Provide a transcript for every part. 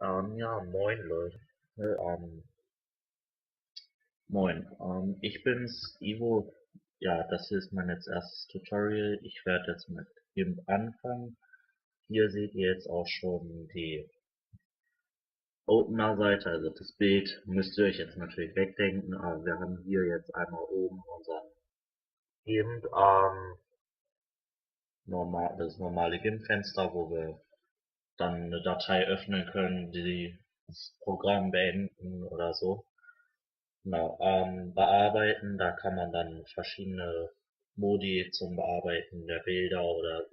Ja, moin Leute. Moin. Ich bin's, Ivo. Ja, das hier ist mein jetzt erstes Tutorial. Ich werde jetzt mit Gimp anfangen. Hier seht ihr jetzt auch schon die Opener-Seite, also das Bild müsst ihr euch jetzt natürlich wegdenken, aber wir haben hier jetzt einmal oben unseren Gimp, das normale Gimp-Fenster, wo wir dann eine Datei öffnen können, die das Programm beenden oder so. Genau, bearbeiten, da kann man dann verschiedene Modi zum Bearbeiten der Bilder oder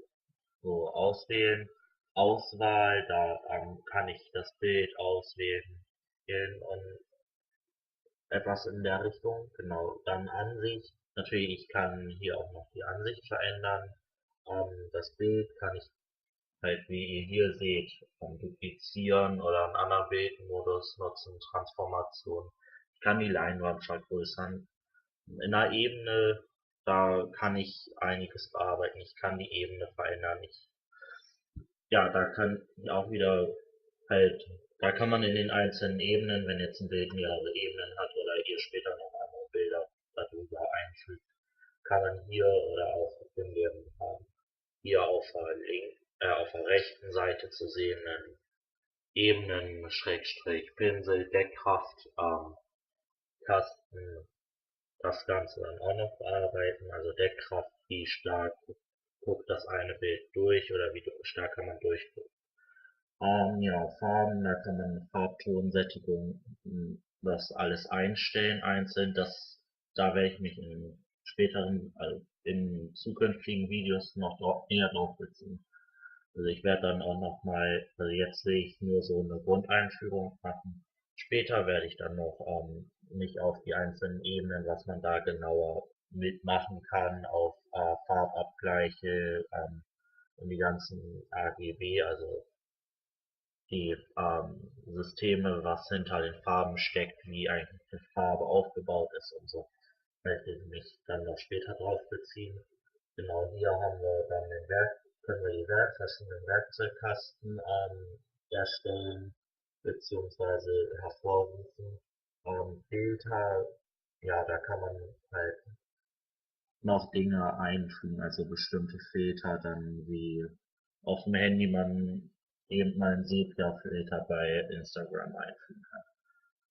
so auswählen. Auswahl, da kann ich das Bild auswählen und etwas in der Richtung. Genau, dann Ansicht. Natürlich, ich kann hier auch noch die Ansicht verändern. Das Bild kann ich halt, wie ihr hier seht, duplizieren oder einen anderen Bildmodus nutzen, Transformation. Ich kann die Leinwand vergrößern. In der Ebene, da kann ich einiges bearbeiten. Ich kann die Ebene verändern. Ja, da kann ich auch wieder halt, da kann man in den einzelnen Ebenen, wenn jetzt ein Bild mehrere Ebenen hat oder ihr später noch andere Bilder darüber einfügt, kann man hier oder auch in dem hier auf der rechten Seite zu sehenden Ebenen, Schrägstrich, Pinsel, Deckkraft, Tasten, das Ganze dann auch noch bearbeiten, also Deckkraft, wie stark guckt das eine Bild durch oder wie stark kann man durchgucken. Ja, Farben, da kann man Farbton, Sättigung, das alles einstellen einzeln. Da werde ich mich in späteren, also in zukünftigen Videos noch näher drauf beziehen. Also ich werde dann auch noch mal, also jetzt sehe ich nur so eine Grundeinführung machen. Später werde ich dann noch mich auf die einzelnen Ebenen, was man da genauer mitmachen kann, auf Farbabgleiche und die ganzen AGB, also die Systeme, was hinter den Farben steckt, wie eigentlich eine Farbe aufgebaut ist und so, werde ich mich dann noch später drauf beziehen. Genau, hier haben wir dann können wir die verschiedenen Werkzeugkasten erstellen beziehungsweise hervorrufen. Filter, ja, da kann man halt noch Dinge einfügen, also bestimmte Filter, dann wie auf dem Handy man eben mal einen Sepia-Filter bei Instagram einfügen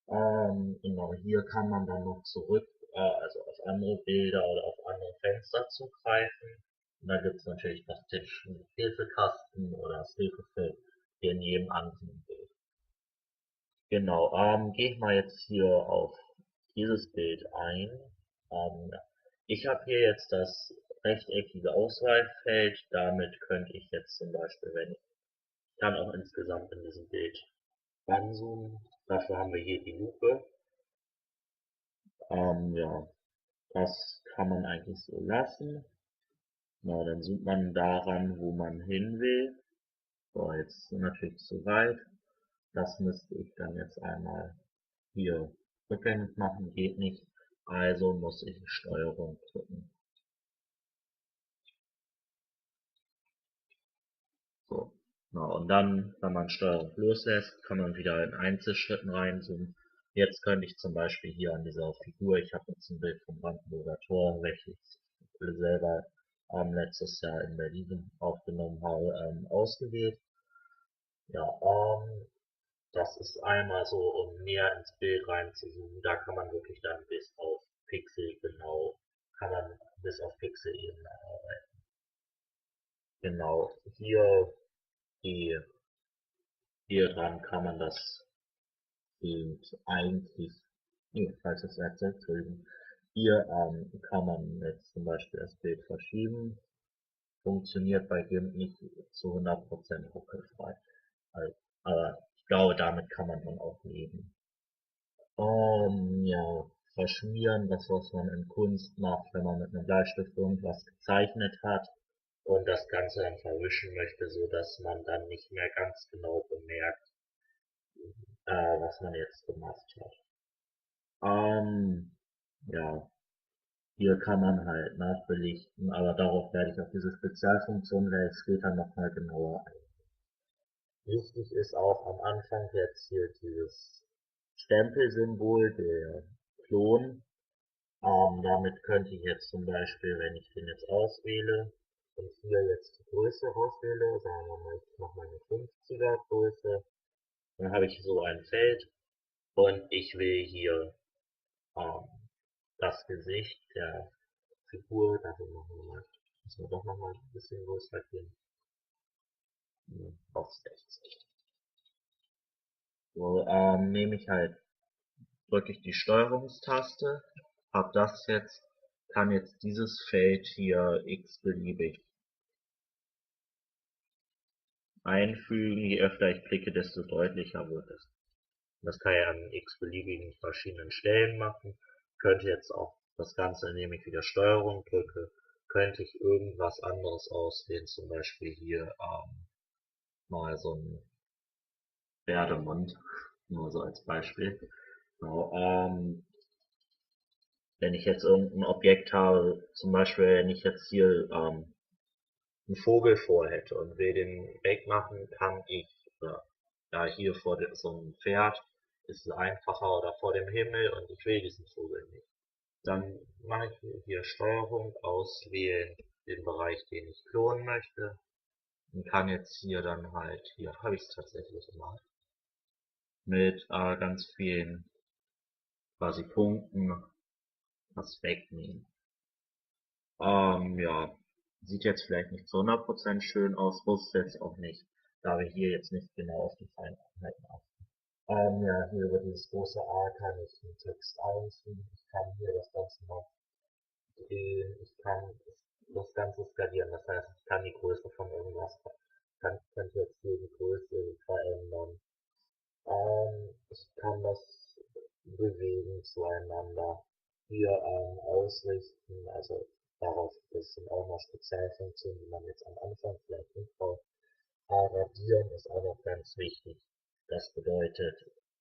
kann. Genau, hier kann man dann noch zurück, also auf andere Bilder oder auf andere Fenster zugreifen. Und da gibt es natürlich noch Tipps, Hilfekasten oder das Hilfefeld in jedem anderen Bild. Genau, gehe ich mal jetzt hier auf dieses Bild ein. Ja. Ich habe hier jetzt das rechteckige Auswahlfeld. Damit könnte ich jetzt zum Beispiel, wenn ich kann auch insgesamt in diesem Bild ranzoomen. Dafür haben wir hier die Lupe. Ja, das kann man eigentlich so lassen. Na, dann zoomt man daran, wo man hin will. So, jetzt natürlich zu weit. Das müsste ich dann jetzt einmal hier rückgängig machen, geht nicht. Also muss ich Steuerung drücken. So. Na, und dann, wenn man Steuerung loslässt, kann man wieder in Einzelschritten reinzoomen. Jetzt könnte ich zum Beispiel hier an dieser Figur, ich habe jetzt ein Bild vom Brandenburger Tor, welches ich selber letztes Jahr in Berlin aufgenommen habe, ausgewählt. Ja, das ist einmal so, um näher ins Bild reinzuzoomen. Da kann man wirklich dann bis auf Pixel genau, kann man bis auf Pixelebene arbeiten. Genau, die, hier dran kann man das Bild eigentlich, nee, falsches Werkzeug, Entschuldigung. Hier kann man jetzt zum Beispiel das Bild verschieben. Funktioniert bei Gimp nicht zu 100% ruckelfrei. Aber ich glaube, damit kann man dann auch leben. Ja, verschmieren, das was man in Kunst macht, wenn man mit einem Bleistift irgendwas gezeichnet hat und das Ganze dann verwischen möchte, so dass man dann nicht mehr ganz genau bemerkt, was man jetzt gemacht hat. Ja, hier kann man halt nachbelichten, aber darauf werde ich auf diese Spezialfunktion später nochmal genauer ein. Wichtig ist auch am Anfang jetzt hier dieses Stempelsymbol, der Klon. Damit könnte ich jetzt zum Beispiel, wenn ich den jetzt auswähle und hier jetzt die Größe auswähle, sagen wir mal, ich mache meine 50er Größe, dann habe ich so ein Feld und ich will hier ähm, das Gesicht der Figur, dafür müssen wir doch nochmal ein bisschen größer gehen, auf 60. So, nehme ich halt, drücke ich die Steuerungstaste, habe das jetzt, kann jetzt dieses Feld hier x-beliebig einfügen. Je öfter ich klicke, desto deutlicher wird es. Das kann ich an x-beliebigen verschiedenen Stellen machen. Könnte jetzt auch das Ganze, indem ich wieder Steuerung drücke, könnte ich irgendwas anderes auswählen, zum Beispiel hier mal so ein Pferdemund, nur so als Beispiel. So, wenn ich jetzt irgendein Objekt habe, zum Beispiel wenn ich jetzt hier einen Vogel vorhätte und will den wegmachen, kann ich, ja hier vor so einem Pferd ist es einfacher oder vor dem Himmel und ich will diesen Vogel nicht. Dann mache ich hier Steuerung, auswählen den Bereich, den ich klonen möchte und kann jetzt hier dann halt, hier habe ich es tatsächlich gemacht, mit ganz vielen quasi Punkten was wegnehmen. Ja, sieht jetzt vielleicht nicht zu 100% schön aus, muss jetzt auch nicht, da wir hier jetzt nicht genau auf die Feinheiten achten. Ja, hier über dieses große A kann ich den Text einfügen. Ich kann hier das Ganze noch drehen. Ich kann das Ganze skalieren. Das heißt, ich kann die Größe von irgendwas, könnte jetzt hier die Größe verändern. Ich kann das bewegen zueinander. Hier ausrichten, also darauf, das sind auch noch Spezialfunktionen, die man jetzt am Anfang vielleicht nicht braucht. Radieren ist auch noch ganz wichtig. Das bedeutet,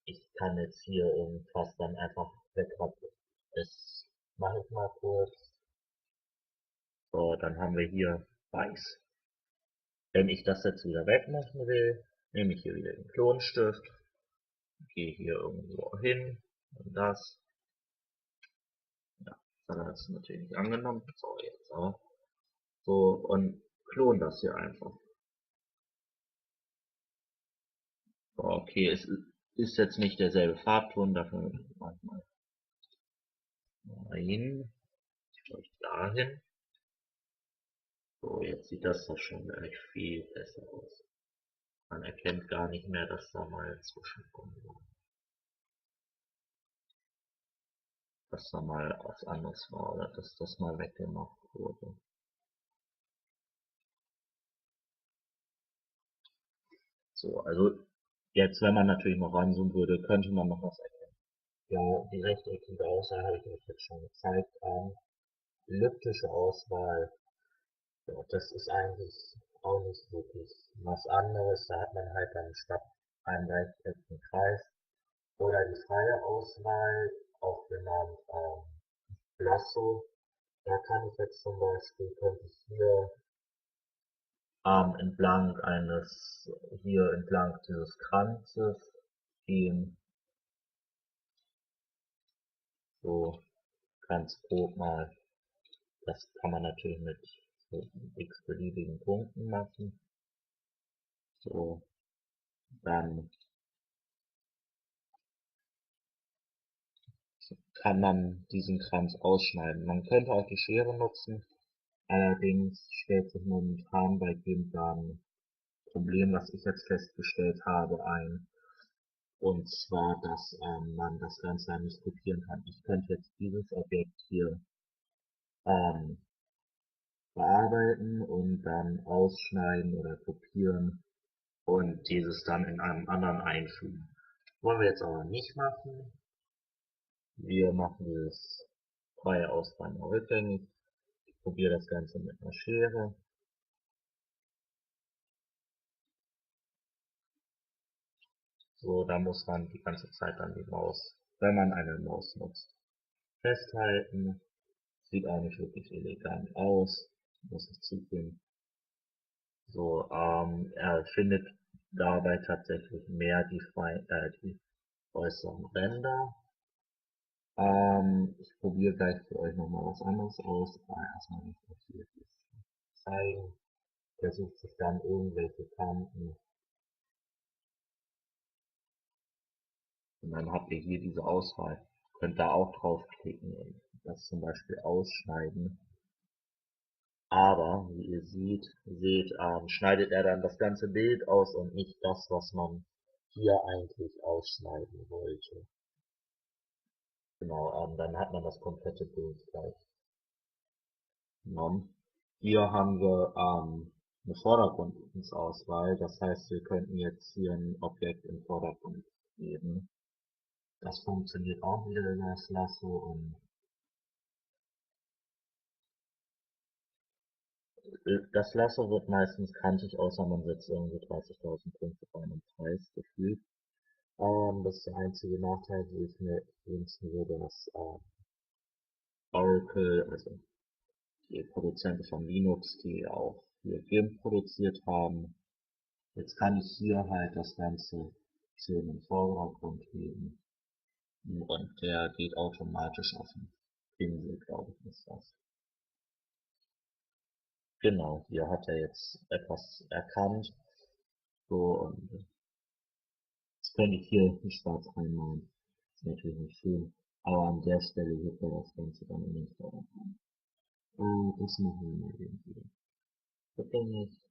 ich kann jetzt hier irgendwas dann einfach wegradieren. Das mache ich mal kurz. So, dann haben wir hier weiß. Wenn ich das jetzt wieder wegmachen will, nehme ich hier wieder den Klonstift, gehe hier irgendwo hin und das. Ja, das hat er jetzt natürlich nicht angenommen. So, jetzt auch. So, und klon das hier einfach. So, okay, es ist jetzt nicht derselbe Farbton, dafür manchmal dahin, dahin. So, jetzt sieht das doch schon gleich viel besser aus. Man erkennt gar nicht mehr, dass da mal Zwischenkommen war. Dass da mal was anderes war oder dass das mal weggemacht wurde. So, also jetzt, wenn man natürlich noch ranzoomen würde, könnte man noch was erkennen. Ja, die rechteckige Auswahl habe ich euch jetzt schon gezeigt. Elliptische Auswahl, ja, das ist eigentlich auch nicht wirklich was anderes. Da hat man halt dann statt einem rechteckigen Kreis oder die freie Auswahl, auch genannt Lasso. Da kann ich jetzt zum Beispiel, könnte ich hier entlang hier entlang dieses Kranzes gehen, so ganz grob mal. Das kann man natürlich mit so x-beliebigen Punkten machen. So, dann kann man diesen Kranz ausschneiden. Man könnte auch die Schere nutzen, allerdings stellt sich momentan bei Gimp ein Problem, was ich jetzt festgestellt habe, ein. Und zwar, dass man das Ganze nicht kopieren kann. Ich könnte jetzt dieses Objekt hier ähm, bearbeiten und dann ausschneiden oder kopieren und dieses dann in einem anderen einfügen. Wollen wir jetzt aber nicht machen. Wir machen dieses freie Auswahl mal rückgängig. Ich probiere das Ganze mit einer Schere. So, da muss man die ganze Zeit dann die Maus, wenn man eine Maus nutzt, festhalten. Sieht auch nicht wirklich elegant aus, muss ich zugeben. So, er findet dabei tatsächlich mehr die äußeren Ränder. Ich probiere gleich für euch nochmal was anderes aus, aber erstmal nicht so viel zeigen. Versucht sich dann irgendwelche Kanten und dann habt ihr hier diese Auswahl. Könnt da auch draufklicken und das zum Beispiel ausschneiden. Aber wie ihr seht, schneidet er dann das ganze Bild aus und nicht das, was man hier eigentlich ausschneiden wollte. Genau, dann hat man das komplette Bild gleich genommen. Hier haben wir eine Vordergrundauswahl, das heißt, wir könnten jetzt hier ein Objekt im Vordergrund geben. Das funktioniert auch wieder über das Lasso und das Lasso wird meistens kantig, außer man setzt irgendwie 30.000 Punkte bei einem Preis gefühlt. Das ist der einzige Nachteil, wo ich mir wünschen würde, dass Oracle, also die Produzenten von Linux, die auch hier Gimp produziert haben, jetzt kann ich hier halt das Ganze schön im Vordergrund heben und der geht automatisch auf den Pinsel, glaube ich, ist das. Genau, hier hat er jetzt etwas erkannt. So, und jetzt könnte ich hier nicht schwarz reinmalen. Ist natürlich nicht schön. Aber an der Stelle wird er das Ganze dann in den Vordergrund. Das machen wir mal eben wieder. Bitte nicht.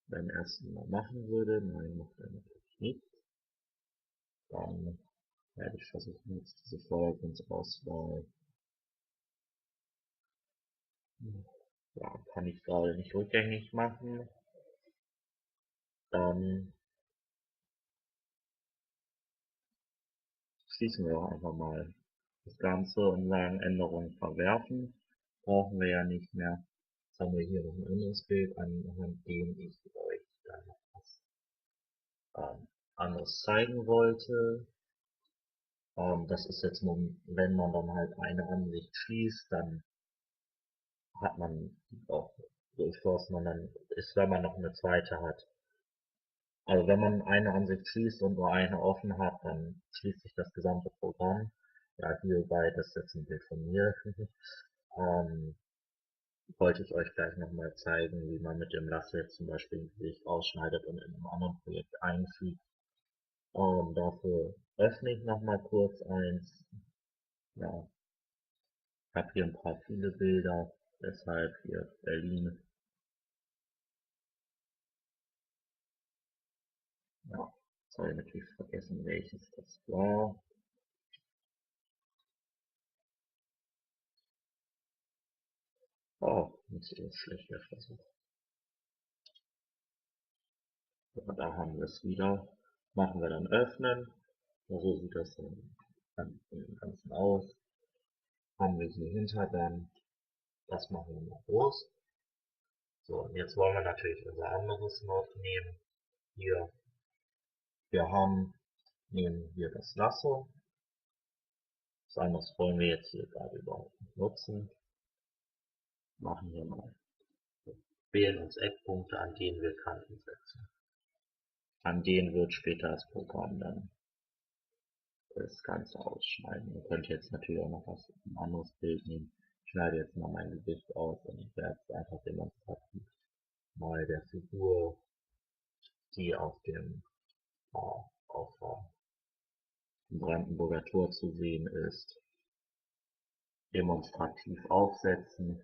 Beim ersten Mal machen würde, nein, macht er natürlich nicht. Dann werde ich versuchen, jetzt diese Vordergrundauswahl. Ja, kann ich gerade nicht rückgängig machen. Dann schließen wir auch einfach mal das Ganze und sagen Änderungen verwerfen. Brauchen wir ja nicht mehr. Jetzt haben wir hier noch ein anderes Bild, anhand dem ich euch dann noch was anderes zeigen wollte. Das ist jetzt nur, wenn man dann halt eine Ansicht schließt, dann hat man auch durchforst man dann ist, wenn man noch eine zweite hat. Also wenn man eine Ansicht schließt und nur eine offen hat, dann schließt sich das gesamte Programm. Ja, hierbei, das ist jetzt ein Bild von mir. Wollte ich euch gleich nochmal zeigen, wie man mit dem Lasso jetzt zum Beispiel ein Gesicht ausschneidet und in einem anderen Projekt einfügt. Dafür öffne ich nochmal kurz eins. Ja, ich habe hier ein paar viele Bilder, deshalb hier Berlin. Ja, jetzt habe ich natürlich vergessen, welches das war. Oh, nicht so schlechter Versuch. Ja, da haben wir es wieder. Machen wir dann öffnen. Ja, so sieht das dann im Ganzen aus. Haben wir hier Hintergrund. Das machen wir mal groß. So, und jetzt wollen wir natürlich unser anderes Mod nehmen. Hier, nehmen wir das Lasso. Das anderes wollen wir jetzt hier gerade überhaupt nicht nutzen. Machen hier mal. Wählen uns Eckpunkte, an denen wir Kanten setzen. An denen wird später das Programm dann das Ganze ausschneiden. Ihr könnt jetzt natürlich auch noch ein anderes Bild nehmen. Ich schneide jetzt mal mein Gesicht aus und ich werde es einfach demonstrativ mal der Figur, die auf dem Brandenburger Tor zu sehen ist, demonstrativ aufsetzen.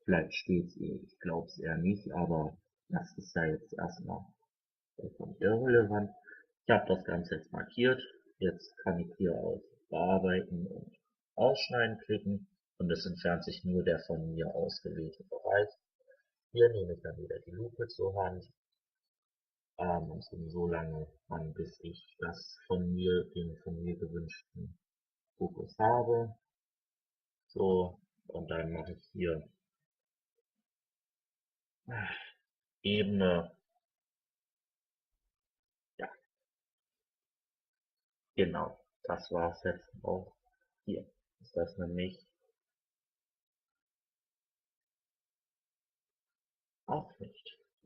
Vielleicht steht es, ich glaube es eher nicht, aber das ist ja jetzt erstmal vollkommen irrelevant. Ich habe das Ganze jetzt markiert. Jetzt kann ich hier auf Bearbeiten und Ausschneiden klicken und es entfernt sich nur der von mir ausgewählte Bereich. Hier nehme ich dann wieder die Lupe zur Hand und so lange an, bis ich den von mir gewünschten Fokus habe. So, und dann mache ich hier Ebene. Ja, genau. Das war es jetzt auch. Hier ist das nämlich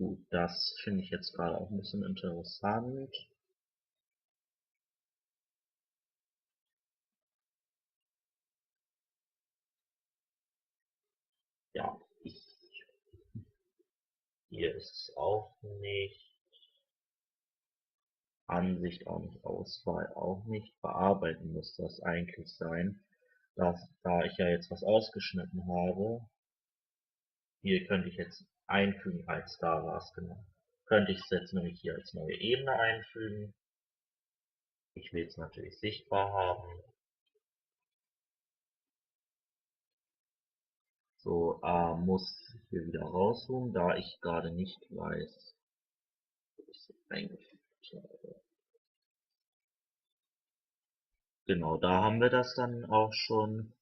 Gut, das finde ich jetzt gerade auch ein bisschen interessant. Ja, hier ist es auch nicht. Ansicht auch nicht, Auswahl auch nicht. Bearbeiten müsste das eigentlich sein. Da ich ja jetzt was ausgeschnitten habe, hier könnte ich jetzt einfügen, als da war es, genau. Könnte ich es jetzt nämlich hier als neue Ebene einfügen. Ich will es natürlich sichtbar haben. So, muss hier wieder rauszoomen, da ich gerade nicht weiß, wo ich es eingefügt habe. Genau, da haben wir das dann auch schon.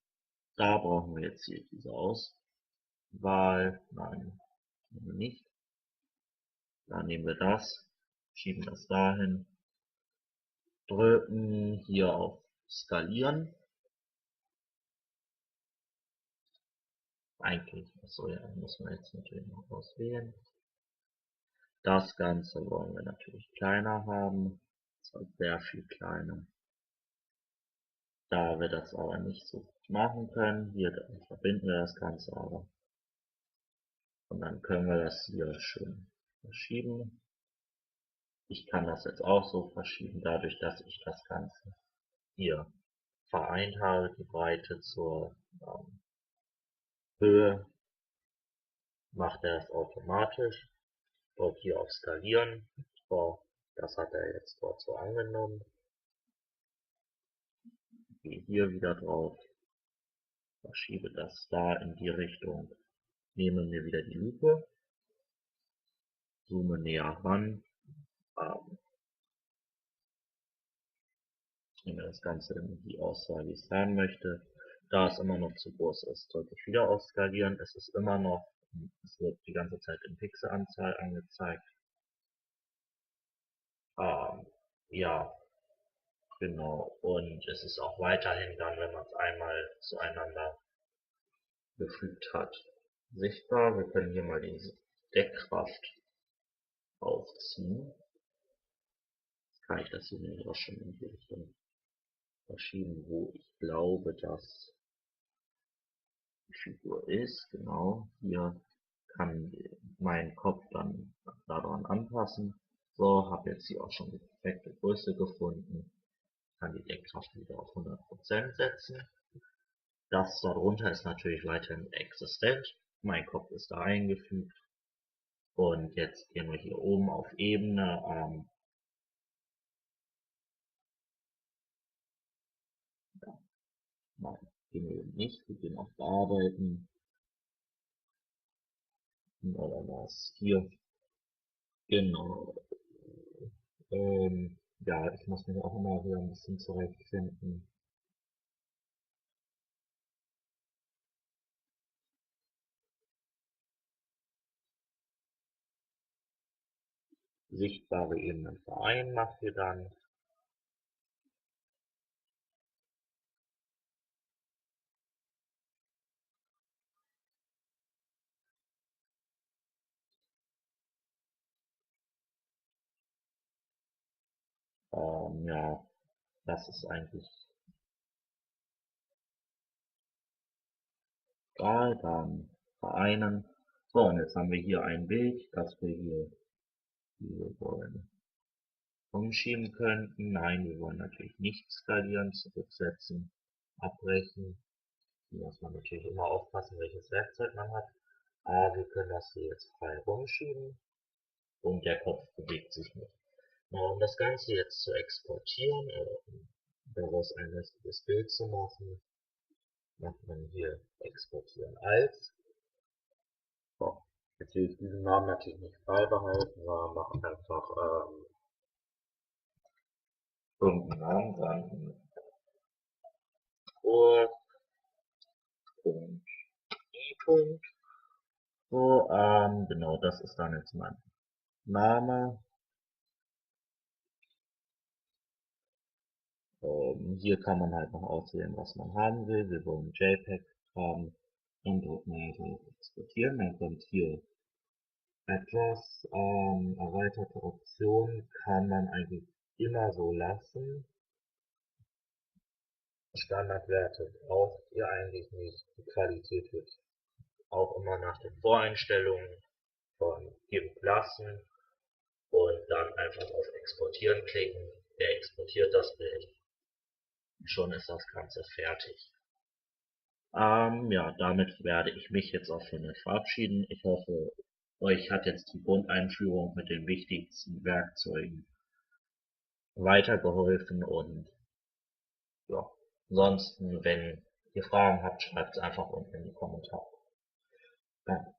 Da brauchen wir jetzt hier diese Auswahl. Nein, nehmen wir nicht. Dann nehmen wir das, schieben das dahin, drücken hier auf Skalieren. Eigentlich, achso, ja, muss man jetzt natürlich noch auswählen. Das Ganze wollen wir natürlich kleiner haben, zwar sehr viel kleiner. Da wir das aber nicht so machen können, hier verbinden wir das Ganze aber. Und dann können wir das hier schön verschieben. Ich kann das jetzt auch so verschieben, dadurch, dass ich das Ganze hier vereint habe, die Breite zur Höhe, macht er es automatisch. Drücke hier auf Skalieren. So, das hat er jetzt dort so angenommen. Gehe hier wieder drauf, verschiebe das da in die Richtung, nehme mir wieder die Lupe, zoome näher ran, nehme das Ganze in die Auswahl, wie ich es haben möchte. Da es immer noch zu groß ist, drücke ich wieder auf Skalieren. Es ist immer noch, es wird die ganze Zeit in Pixelanzahl angezeigt. Ja, genau. Und es ist auch weiterhin dann, wenn man es einmal zueinander gefügt hat, sichtbar. Wir können hier mal die Deckkraft aufziehen. Jetzt kann ich das hier nämlich auch schon in die Richtung verschieben, wo ich glaube, dass die Figur ist. Genau, hier kann mein Kopf dann daran anpassen. So, habe jetzt hier auch schon die perfekte Größe gefunden. Kann die Deckkraft wieder auf 100% setzen. Das darunter ist natürlich weiterhin existent. Mein Kopf ist da eingefügt. Und jetzt gehen wir hier oben auf Ebene. Nein, gehen wir nicht. Wir gehen auf Bearbeiten. Oder was? Hier. Genau. Ja, ich muss mich auch immer hier ein bisschen zurechtfinden. Sichtbare Ebenen vereinen macht ihr dann. Ja, das ist eigentlich egal. Dann vereinen. So, und jetzt haben wir hier ein Bild, das wir hier wollen umschieben könnten. Nein, wir wollen natürlich nicht skalieren, zurücksetzen, abbrechen. Hier muss man natürlich immer aufpassen, welches Werkzeug man hat. Aber wir können das hier jetzt frei rumschieben und der Kopf bewegt sich nicht. Um das Ganze jetzt zu exportieren, um daraus ein richtiges Bild zu machen, macht man hier exportieren als. So, jetzt will ich diesen Namen natürlich nicht beibehalten, sondern mache einfach irgendeinen Namen, dann Ur.i. So, genau, das ist dann jetzt mein Name. Hier kann man halt noch auswählen, was man haben will. Wir wollen JPEG haben. Dann drücken wir hier exportieren. Dann kommt hier Etwas erweiterte Optionen kann man eigentlich immer so lassen. Standardwerte braucht ihr eigentlich nicht. Die Qualität wird auch immer nach den Voreinstellungen von Gimp lassen und dann einfach auf Exportieren klicken. Der exportiert das Bild. Schon ist das Ganze fertig. Ja, damit werde ich mich jetzt auch von euch verabschieden. Ich hoffe, euch hat jetzt die Grundeinführung mit den wichtigsten Werkzeugen weitergeholfen und ja, ansonsten, wenn ihr Fragen habt, schreibt es einfach unten in die Kommentare. Ja.